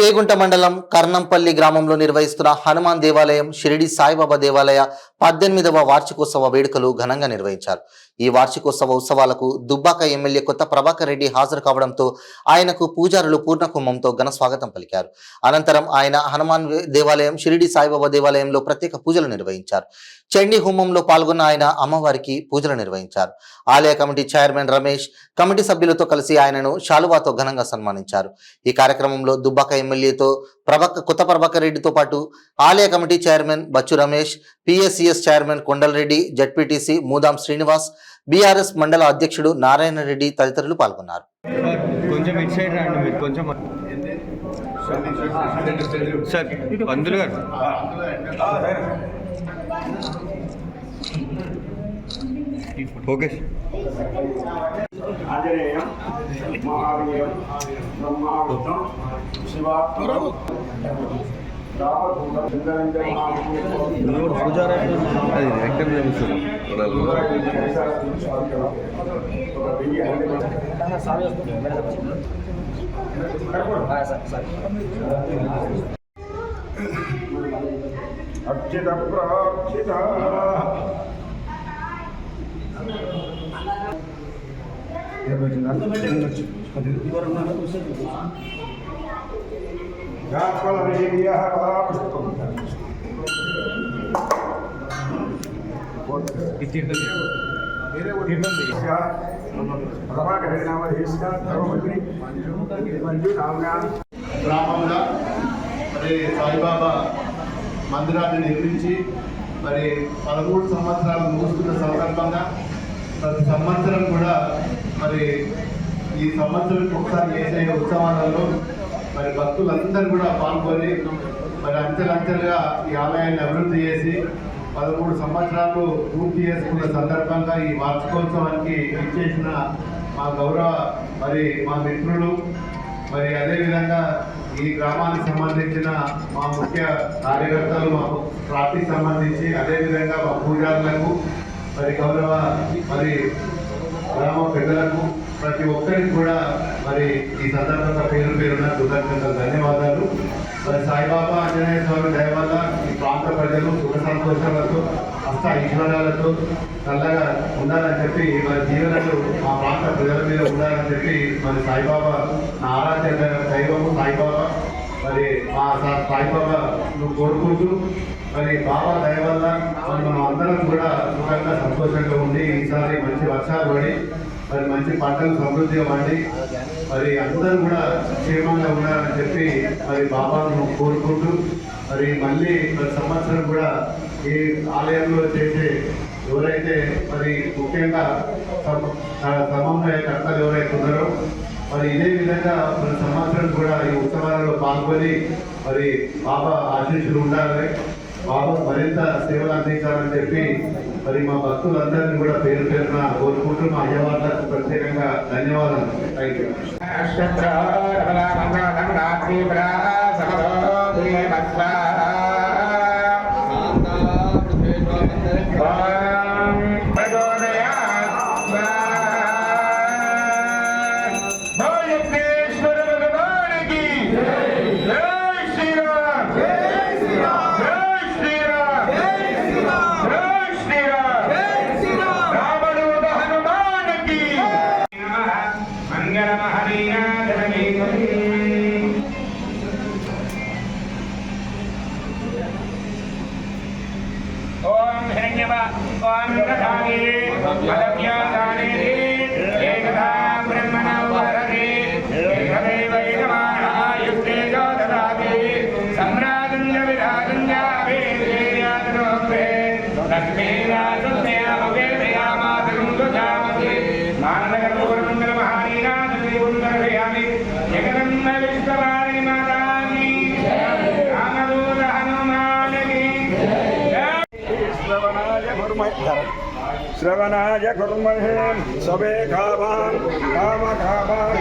రేగుంట మండలం కర్నంపల్లి గ్రామంలో నిర్వహిస్తున్న హనుమాన్ దేవాలయం షిరిడి సాయిబాబా దేవాలయ 18వ వార్షికోత్సవ వేడుకలు ఘనంగా నిర్వహించారు. ఈ వార్షికోత్సవ ఉత్సవాలకు దుబ్బాక ఎమ్మెల్యే కొత్త ప్రభాకర్ రెడ్డి హాజరు కావడంతో ఆయనకు పూజారులు పూర్ణకుంభంతో ఘన స్వాగతం పలికారు. అనంతరం ఆయన హనుమాన్ దేవాలయం షిరిడి సాయిబాబా దేవాలయంలో ప్రత్యేక పూజలు నిర్వహించారు. చండీ హోమంలో పాల్గొన్న ఆయన అమ్మవారికి పూజలు నిర్వహించారు. ఆలయ కమిటీ చైర్మన్ రమేష్ కమిటీ సభ్యులతో కలిసి ఆయనను శాలువాతో ఘనంగా సన్మానించారు. ఈ కార్యక్రమంలో దుబ్బాక ఎమ్మెల్యేతో కొత్త ప్రభాకర్ రెడ్డితో పాటు ఆలయ committee chairman Bachchu Ramesh, PSCS chairman Kondalareddy, ZPTC Moodam Srinivas, BRS మండల అధ్యక్షుడు నారాయణ రెడ్డి తదితరులు పాల్గొన్నారు. ఓకే ఆంజనేయం మహావీరం బ్రహ్మావృతం శివాత్మరం అర్చిత ప్రార్చిత గ్రామంలో మరి సాయిబాబా మందిరాన్ని నిర్మించి మరి 13 సంవత్సరాలు ముగుస్తున్న సందర్భంగా ప్రతి సంవత్సరం కూడా మరి ఈ సంవత్సరం ఒకసారి చేసే ఉత్సవాలలో మరి భక్తులందరూ కూడా పాల్గొని మరి అంచెలంచెలుగా ఈ ఆలయాన్ని అభివృద్ధి చేసి 13 సంవత్సరాలు పూర్తి చేసుకున్న సందర్భంగా ఈ వార్షికోత్సవానికి ఇచ్చేసిన మా గౌరవ మరి మా మిత్రులు మరి అదేవిధంగా ఈ గ్రామానికి సంబంధించిన మా ముఖ్య కార్యకర్తలు మా పార్టీకి సంబంధించి అదేవిధంగా మా పూజారులకు మరి గౌరవ మరి గ్రామ పెద్దలకు ప్రతి ఒక్కరికి కూడా మరి ఈ సందర్భంగా పేరున కృతజ్ఞతలు ధన్యవాదాలు. మరి సాయిబాబా ఆంజనేయ స్వామి దయ వల్ల ఈ ప్రాంత ప్రజలు సుఖ సంతోషాలతో అష్ట ఐశ్వర్యాలతో చల్లగా ఉండాలని చెప్పి మరి జీవనలు మా ప్రాంత ప్రజల మీద ఉండాలని చెప్పి మరి సాయిబాబా నా ఆరాధ్య దైవము సాయిబాబా మరి మా సాయిబాబా నువ్వు కోరుకుంటూ మరి బాబా దయ వల్ల మరి మనం అందరం కూడా సుఖంగా సంతోషంగా ఉండి ఈసారి మంచి వర్షాలు పడి మరి మంచి పంటలు సమృద్ధిగా పండి మరి అందరూ కూడా క్షేమంగా ఉండాలని చెప్పి మరి బాబాను కోరుకుంటూ మరి మళ్ళీ ప్రతి సంవత్సరం కూడా ఈ ఆలయంలో చేసే ఎవరైతే మరి ముఖ్యంగా సమన్వయకర్తలు ఎవరైతే ఉన్నారో మరి ఇదే విధంగా ప్రతి సంవత్సరం కూడా ఈ ఉత్సవాలలో పాల్గొని మరి బాబా ఆశీస్సులు ఉండాలి, బాబా మరింత సేవలు అందించాలని చెప్పి మరి మా భక్తులందరినీ కూడా పేరున కోరుకుంటూ మా అయ్యవార్లకు ప్రత్యేకంగా ధన్యవాదాలు. Thank you. ओम हिरण्यवा ओम रथागे मदव्यादाने एकदा ब्रह्मणा वरदे एकदेव एकमाणः युक्ते ददाति सम्राजञ्च विराजञ्च वेदेयाद्रोपे लक्ष्मीराजस्य भवेदयामातुङ्गजामति मानदगर्भमङ्गलमहानीनाथविन्दर्भयामि जगदम्ब विश्ववाणि मातानि रामदूत हनुमाननि श्रवणाय कुर्महे सबे कामान् कामकामान्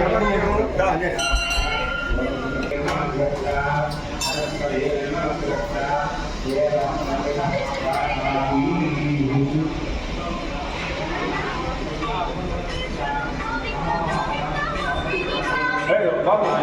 Hey, Bapak,